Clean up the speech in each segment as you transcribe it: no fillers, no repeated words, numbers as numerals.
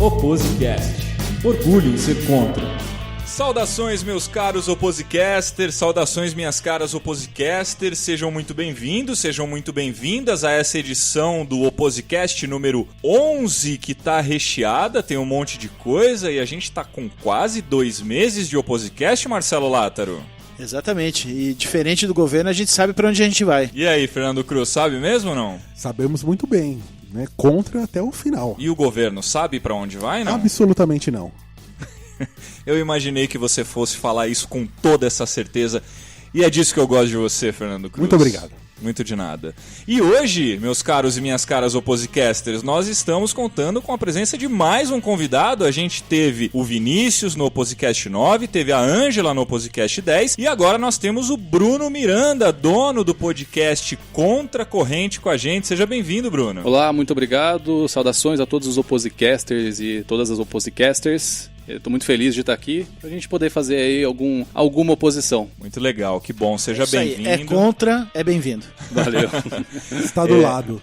Oposicast. Orgulho em ser contra. Saudações, meus caros oposicasters, saudações, minhas caras oposicasters, sejam muito bem-vindos, sejam muito bem-vindas a essa edição do Oposicast número 11, que tá recheada, tem um monte de coisa e a gente tá com quase 2 meses de Oposicast, Marcelo Látaro. Exatamente, e diferente do governo, a gente sabe pra onde a gente vai. E aí, Fernando Cruz, sabe mesmo ou não? Sabemos muito bem, né? Contra até o final. E o governo sabe pra onde vai, não? Absolutamente não. Eu imaginei que você fosse falar isso com toda essa certeza. E é disso que eu gosto de você, Fernando Cruz. Muito obrigado. Muito de nada. E hoje, meus caros e minhas caras oposicasters, nós estamos contando com a presença de mais um convidado. A gente teve o Vinícius no Oposicast 9, teve a Ângela no Oposicast 10 e agora nós temos o Bruno Miranda, dono do podcast Contra Corrente, com a gente. Seja bem-vindo, Bruno. Olá, muito obrigado. Saudações a todos os oposicasters e todas as oposicasters. Eu tô muito feliz de estar aqui pra gente poder fazer aí alguma oposição. Muito legal, que bom, seja bem-vindo. É contra, é bem-vindo. Valeu. Está do lado.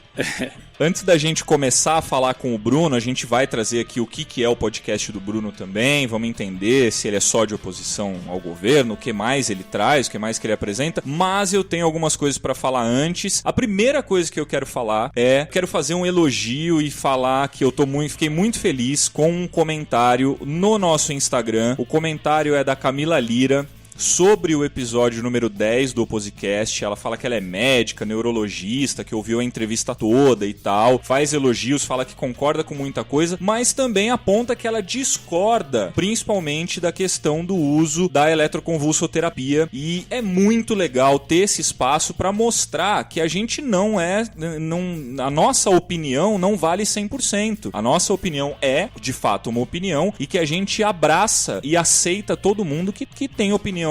Antes da gente começar a falar com o Bruno, a gente vai trazer aqui o que é o podcast do Bruno também, vamos entender se ele é só de oposição ao governo, o que mais ele traz, o que mais que ele apresenta, mas eu tenho algumas coisas para falar antes. A primeira coisa que eu quero falar quero fazer um elogio e falar que eu fiquei muito feliz com um comentário no nosso Instagram. O comentário é da Camila Lira, sobre o episódio número 10 do Oposicast. Ela fala que ela é médica, neurologista, que ouviu a entrevista toda e tal, faz elogios, fala que concorda com muita coisa, mas também aponta que ela discorda, principalmente da questão do uso da eletroconvulsoterapia, e é muito legal ter esse espaço para mostrar que a gente a nossa opinião não vale 100%. A nossa opinião é, de fato, uma opinião, e que a gente abraça e aceita todo mundo que tem opinião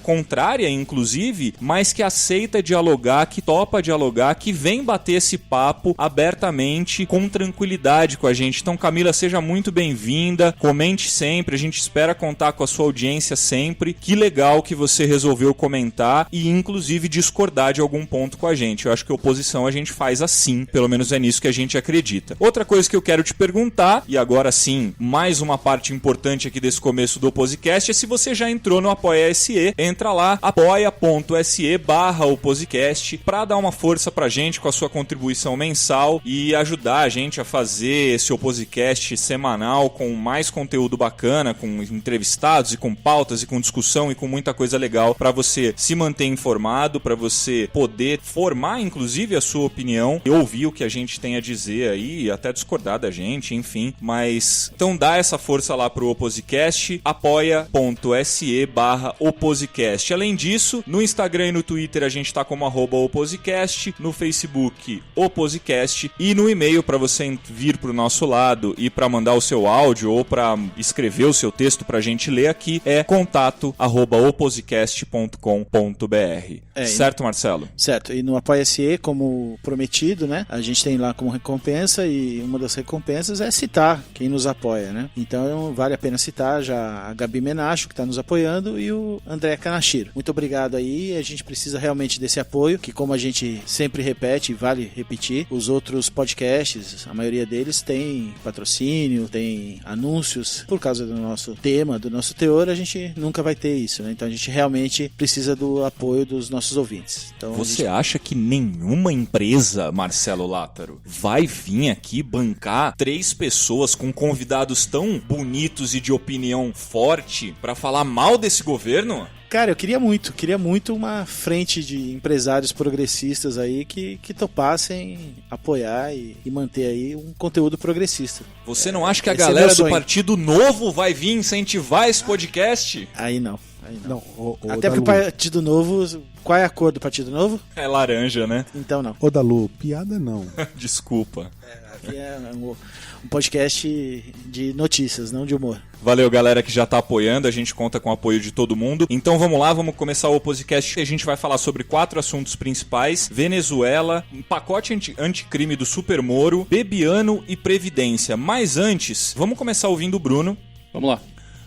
contrária, inclusive, mas que aceita dialogar, que topa dialogar, que vem bater esse papo abertamente, com tranquilidade com a gente. Então, Camila, seja muito bem-vinda, comente sempre, a gente espera contar com a sua audiência sempre. Que legal que você resolveu comentar e, inclusive, discordar de algum ponto com a gente. Eu acho que oposição a gente faz assim, pelo menos é nisso que a gente acredita. Outra coisa que eu quero te perguntar, e agora sim, mais uma parte importante aqui desse começo do Oposicast, é se você já entrou no Apoia-se. Entra lá, apoia.se/oposicast, para dar uma força pra gente com a sua contribuição mensal e ajudar a gente a fazer esse Oposicast semanal com mais conteúdo bacana, com entrevistados e com pautas e com discussão e com muita coisa legal para você se manter informado, para você poder formar inclusive a sua opinião e ouvir o que a gente tem a dizer aí, e até discordar da gente, enfim. Mas então dá essa força lá pro Oposicast, apoia.se/oposicast. Além disso, no Instagram e no Twitter a gente tá como @oposicast, no Facebook Oposicast, e no e-mail para você vir pro nosso lado e para mandar o seu áudio ou para escrever o seu texto pra gente ler aqui é contato@oposicast.com.br. Certo, Marcelo? Certo, e no Apoia-se, como prometido, né? A gente tem lá como recompensa, e uma das recompensas é citar quem nos apoia, né? Então vale a pena citar já a Gabi Menacho, que tá nos apoiando, e o André Kanashiro. Muito obrigado aí, a gente precisa realmente desse apoio, que, como a gente sempre repete, vale repetir, os outros podcasts, a maioria deles tem patrocínio, tem anúncios. Por causa do nosso tema, do nosso teor, a gente nunca vai ter isso, né? Então a gente realmente precisa do apoio dos nossos ouvintes. Então, você acha que nenhuma empresa, Marcelo Látaro, vai vir aqui bancar 3 pessoas com convidados tão bonitos e de opinião forte pra falar mal desse governo? Cara, eu queria muito uma frente de empresários progressistas aí que topassem apoiar e manter aí um conteúdo progressista. Você não acha que a galera do Partido Novo vai vir incentivar esse podcast? Aí não. Não, até porque o Partido Novo... Qual é a cor do Partido Novo? É laranja, né? Então não. Ô, Dalu, piada não. Desculpa. Aqui é um podcast de notícias, não de humor. Valeu, galera que já tá apoiando, a gente conta com o apoio de todo mundo. Então vamos lá, vamos começar o Oposicast. A gente vai falar sobre 4 assuntos principais: Venezuela, um pacote anticrime do Super Moro, Bebiano e Previdência. Mas antes, vamos começar ouvindo o Bruno. Vamos lá.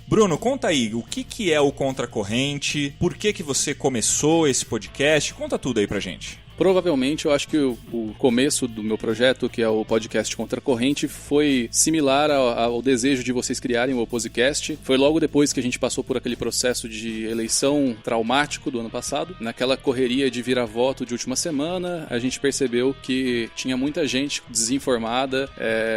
Bruno, conta aí, o que é o Contra Corrente? Por que você começou esse podcast? Conta tudo aí pra gente. Provavelmente, eu acho que o começo do meu projeto, que é o podcast Contra a Corrente, foi similar ao desejo de vocês criarem o Oposicast. Foi logo depois que a gente passou por aquele processo de eleição traumático do ano passado. Naquela correria de virar voto de última semana, a gente percebeu que tinha muita gente desinformada,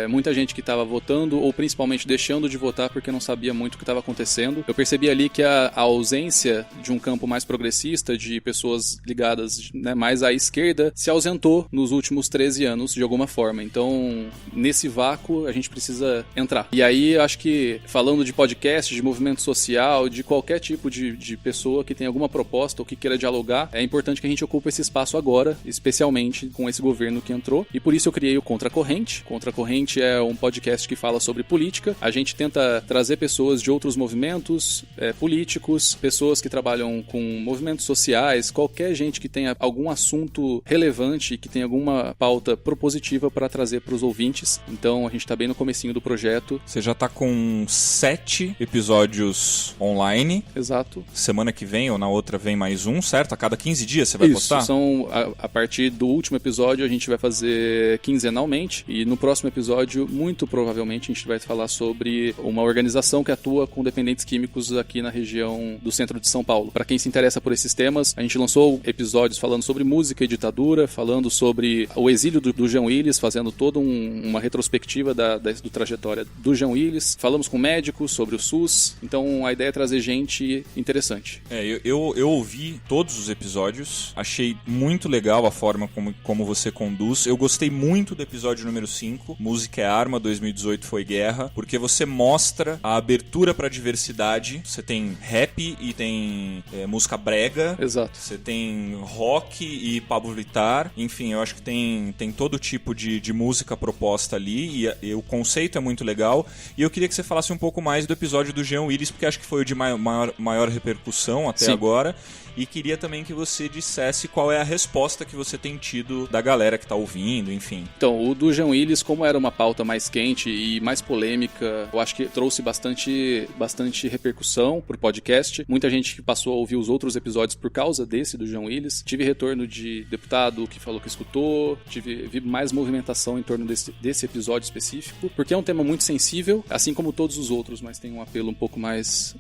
muita gente que estava votando ou principalmente deixando de votar porque não sabia muito o que estava acontecendo. Eu percebi ali que a ausência de um campo mais progressista, de pessoas ligadas, né, mais à esquerda, se ausentou nos últimos 13 anos de alguma forma. Então, nesse vácuo, a gente precisa entrar. E aí, acho que falando de podcast, de movimento social, de qualquer tipo de pessoa que tenha alguma proposta ou que queira dialogar, é importante que a gente ocupe esse espaço agora, especialmente com esse governo que entrou. E por isso eu criei o Contra a Corrente. Contra a Corrente é um podcast que fala sobre política. A gente tenta trazer pessoas de outros movimentos políticos, pessoas que trabalham com movimentos sociais, qualquer gente que tenha algum assunto relevante, que tenha alguma pauta propositiva para trazer para os ouvintes. Então a gente está bem no comecinho do projeto. Você já está com 7 episódios online. Exato. Semana que vem ou na outra vem mais um, certo? A cada 15 dias você vai postar? Isso, a partir do último episódio a gente vai fazer quinzenalmente e no próximo episódio, muito provavelmente, a gente vai falar sobre uma organização que atua com dependentes químicos aqui na região do centro de São Paulo. Para quem se interessa por esses temas, a gente lançou episódios falando sobre música e ditadura, falando sobre o exílio do Jean Willis, fazendo toda uma retrospectiva do trajetória do Jean Willis. Falamos com médicos sobre o SUS. Então a ideia é trazer gente interessante. Eu ouvi todos os episódios, achei muito legal a forma como você conduz. Eu gostei muito do episódio número 5, Música é Arma, 2018 foi guerra, porque você mostra a abertura para a diversidade. Você tem rap e tem música brega. Exato. Você tem rock e Pablo Vittar. Enfim, eu acho que tem todo tipo de música proposta ali e o conceito é muito legal. E eu queria que você falasse um pouco mais do episódio do Jean Willis, porque acho que foi o de maior repercussão até agora. E queria também que você dissesse qual é a resposta que você tem tido da galera que tá ouvindo, enfim. Então, o do Jean Willis, como era uma pauta mais quente e mais polêmica, eu acho que trouxe bastante repercussão pro podcast. Muita gente que passou a ouvir os outros episódios por causa desse do Jean Willis. Tive retorno de deputado que falou que escutou, vi mais movimentação em torno desse episódio específico, porque é um tema muito sensível, assim como todos os outros, mas tem um apelo um pouco mais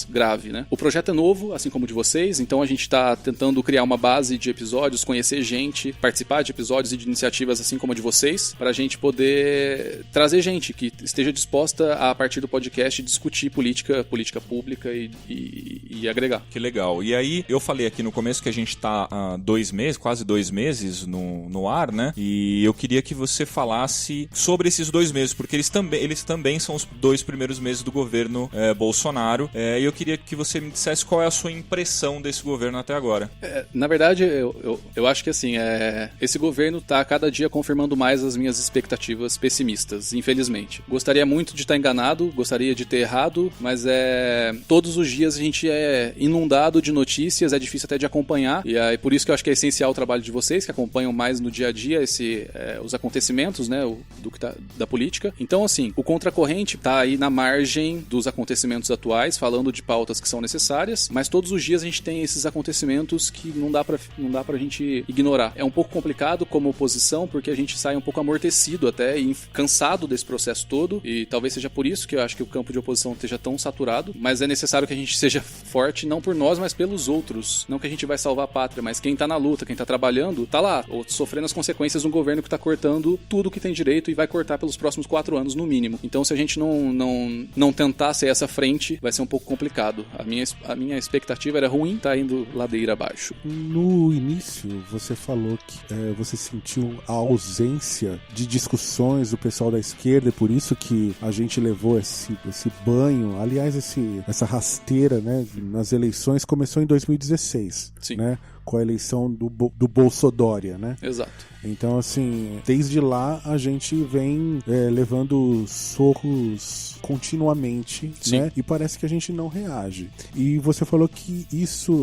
grave, né? O projeto é novo, assim como o de vocês, então a gente está tentando criar uma base de episódios, conhecer gente, participar de episódios e de iniciativas assim como a de vocês, para a gente poder trazer gente que esteja disposta a partir do podcast discutir política pública e agregar. Que legal. E aí, eu falei aqui no começo que a gente está há 2 meses, quase 2 meses no ar, né? E eu queria que você falasse sobre esses 2 meses, porque eles também são os 2 primeiros meses do governo Bolsonaro. E eu queria que você me dissesse qual é a sua impressão desse governo até agora. Na verdade, eu acho que assim, esse governo está a cada dia confirmando mais as minhas expectativas pessimistas, infelizmente. Gostaria muito de estar enganado, gostaria de ter errado, mas todos os dias a gente é inundado de notícias, é difícil até de acompanhar, e é por isso que eu acho que é essencial o trabalho de vocês, que acompanham mais no dia a dia os acontecimentos, né, da política. Então, assim, o Contra a Corrente está aí na margem dos acontecimentos atuais, falando de pautas que são necessárias, mas todos os dias a gente tem esses acontecimentos que não dá pra gente ignorar. É um pouco complicado como oposição, porque a gente sai um pouco amortecido até e cansado desse processo todo, e talvez seja por isso que eu acho que o campo de oposição esteja tão saturado, mas é necessário que a gente seja forte, não por nós, mas pelos outros. Não que a gente vai salvar a pátria, mas quem tá na luta, quem tá trabalhando, tá lá, ou sofrendo as consequências de um governo que tá cortando tudo que tem direito e vai cortar pelos próximos 4 anos, no mínimo. Então, se a gente não tentar ser essa frente, vai ser um pouco complicado. A minha expectativa era ruim, tá indo ladeira abaixo. No início, você falou que você sentiu a ausência de discussões do pessoal da esquerda, e por isso que a gente levou esse banho, aliás, essa rasteira, né, nas eleições começou em 2016, Sim. Né, com a eleição do Bolsodória, né? Exato. Então, assim, desde lá a gente vem levando socos continuamente, né? E parece que a gente não reage. E você falou que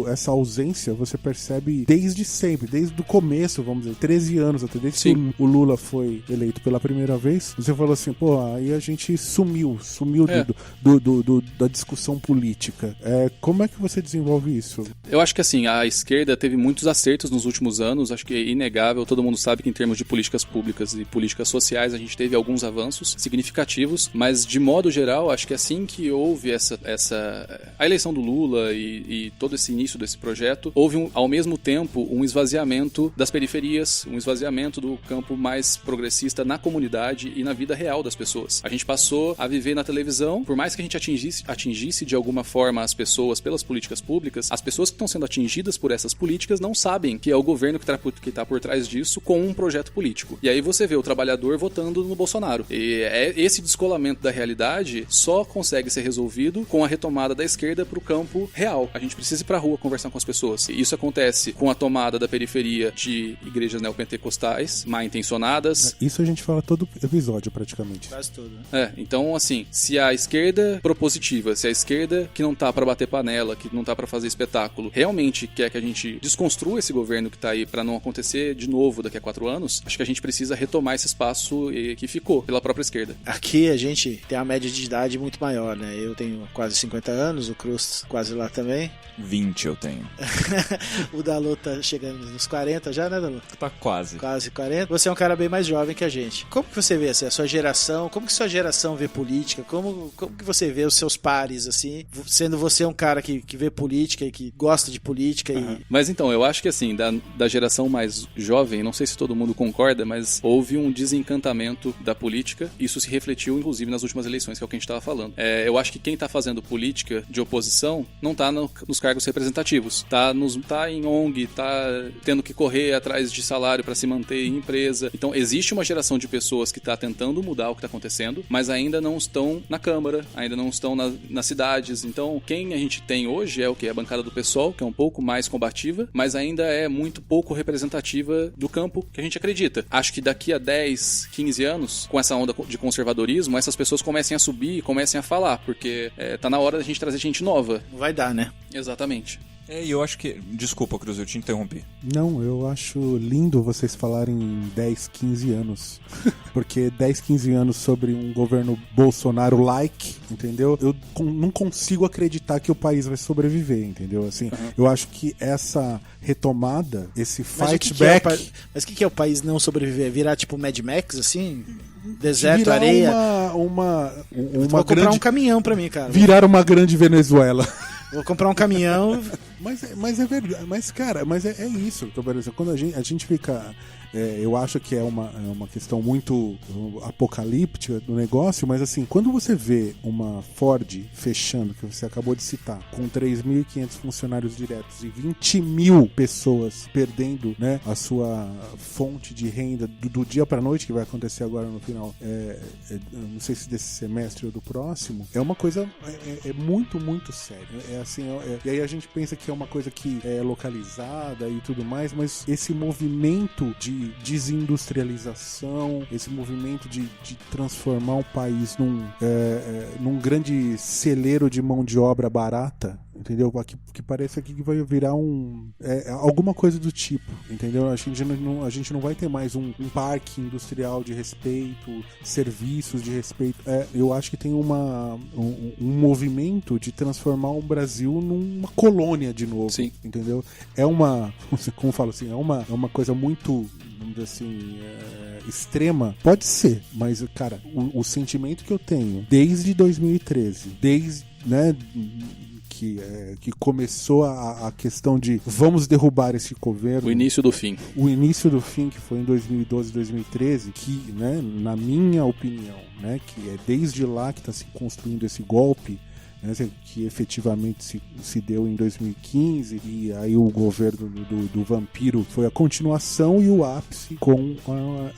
essa ausência, você percebe desde sempre, desde o começo, vamos dizer, 13 anos até, desde que o Lula foi eleito pela primeira vez, você falou assim, pô, aí a gente sumiu da discussão política. Como é que você desenvolve isso? Eu acho que assim, a esquerda teve muitos acertos nos últimos anos, acho que é inegável, todo mundo sabe que em termos de políticas públicas e políticas sociais a gente teve alguns avanços significativos, mas de modo geral, acho que assim que houve a eleição do Lula e todo esse início desse projeto, houve ao mesmo tempo um esvaziamento das periferias, um esvaziamento do campo mais progressista na comunidade e na vida real das pessoas. A gente passou a viver na televisão, por mais que a gente atingisse de alguma forma as pessoas pelas políticas públicas, as pessoas que estão sendo atingidas por essas políticas não sabem que é o governo que está por trás disso com um projeto político. E aí você vê o trabalhador votando no Bolsonaro. E esse descolamento da realidade só consegue ser resolvido com a retomada da esquerda para o campo real. A gente precisa ir para a rua conversar com as pessoas. E isso acontece com a tomada da periferia de igrejas neopentecostais, mal intencionadas. Isso a gente fala todo episódio praticamente. Quase todo, né? Então assim, se a esquerda propositiva, se a esquerda que não tá para bater panela, que não tá para fazer espetáculo, realmente quer que a gente desconstrua esse governo que tá aí para não acontecer de novo daqui a 4 anos, acho que a gente precisa retomar esse espaço que ficou pela própria esquerda. Aqui a gente tem uma média de idade muito maior, né? Eu tenho quase 50 anos, o Cruz quase lá também. 20 eu tenho. O Dalô tá chegando nos 40 já, né, Dalô? Tá quase. Quase 40. Você é um cara bem mais jovem que a gente. Como que você vê assim, a sua geração? Como que sua geração vê política? Como que você vê os seus pares, assim? Sendo você um cara que vê política e que gosta de política e... Mas então, eu acho que assim, da geração mais jovem, não sei se todo mundo concorda, mas houve um desencantamento da política. Isso se refletiu, inclusive, nas últimas eleições, que é o que a gente estava falando. Eu acho que quem tá fazendo política de oposição não tá nos cargos representativos. Tá em ONG, tá tendo que correr atrás de salário para se manter em empresa. Então, existe uma geração de pessoas que tá tentando mudar o que tá acontecendo, mas ainda não estão na Câmara, ainda não estão nas cidades. Então, quem a gente tem hoje é o quê? A bancada do PSOL, que é um pouco mais combativa, mas ainda é muito pouco representativa do campo que a gente acredita. Acho que daqui a 10, 15 anos, com essa onda de conservadorismo, essas pessoas comecem a subir e comecem a falar, porque tá na hora da gente trazer gente nova. Não vai dar, né? Exatamente. E eu acho que... Desculpa, Cruz, eu te interrompi. Não, eu acho lindo vocês falarem 10, 15 anos. Porque 10, 15 anos sobre um governo Bolsonaro-like, entendeu? Eu não consigo acreditar que o país vai sobreviver, entendeu? Assim, eu acho que essa retomada, esse fight back... Mas o que é o país não sobreviver? Virar tipo Mad Max, assim? Deserto, virar areia? Vou comprar um caminhão pra mim, cara. Virar uma grande Venezuela. Vou comprar um caminhão. Mas é verdade. Mas, cara, é isso. Então, por exemplo, quando a gente fica... eu acho que é uma questão muito apocalíptica do negócio, mas assim, quando você vê uma Ford fechando, que você acabou de citar, com 3.500 funcionários diretos e 20 mil pessoas perdendo, né, a sua fonte de renda do dia pra noite, que vai acontecer agora no final, não sei se desse semestre ou do próximo, é uma coisa muito, muito séria. E aí a gente pensa que é uma coisa que é localizada e tudo mais, mas esse movimento de desindustrialização, esse movimento de transformar o país num grande celeiro de mão de obra barata, entendeu? Que parece que vai virar alguma coisa do tipo, entendeu? A gente não vai ter mais um parque industrial de respeito, serviços de respeito. Eu acho que tem um movimento de transformar o Brasil numa colônia de novo. Sim. Entendeu? Como eu falo assim, é uma coisa muito, vamos dizer assim, extrema. Pode ser, mas, cara, o sentimento que eu tenho desde 2013, né, que começou a questão de vamos derrubar esse governo. O início do fim. O início do fim, que foi em 2012, 2013, que, né, na minha opinião, né, que é desde lá que está se construindo esse golpe, né, que efetivamente se deu em 2015, e aí o governo do vampiro foi a continuação e o ápice com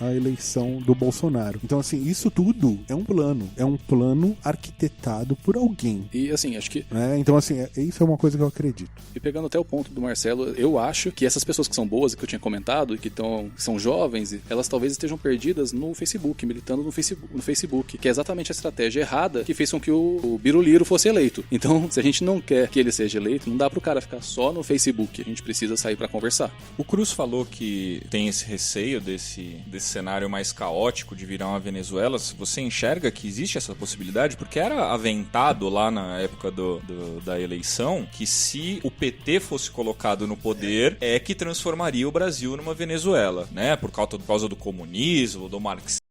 a eleição do Bolsonaro. Então, assim, isso tudo é um plano arquitetado por alguém. E, assim, acho que... Então, assim, isso é uma coisa que eu acredito. E pegando até o ponto do Marcelo, eu acho que essas pessoas que são boas, que eu tinha comentado, e que são jovens, elas talvez estejam perdidas no Facebook, militando no Facebook, que é exatamente a estratégia errada que fez com que o Biruliro fosse eleito. Então, se a gente não quer que ele seja eleito, não dá pro cara ficar só no Facebook, a gente precisa sair pra conversar. O Cruz falou que tem esse receio desse cenário mais caótico de virar uma Venezuela. Você enxerga que existe essa possibilidade? Porque era aventado lá na época da eleição que se o PT fosse colocado no poder, que transformaria o Brasil numa Venezuela, né? Por causa do comunismo, do marxismo,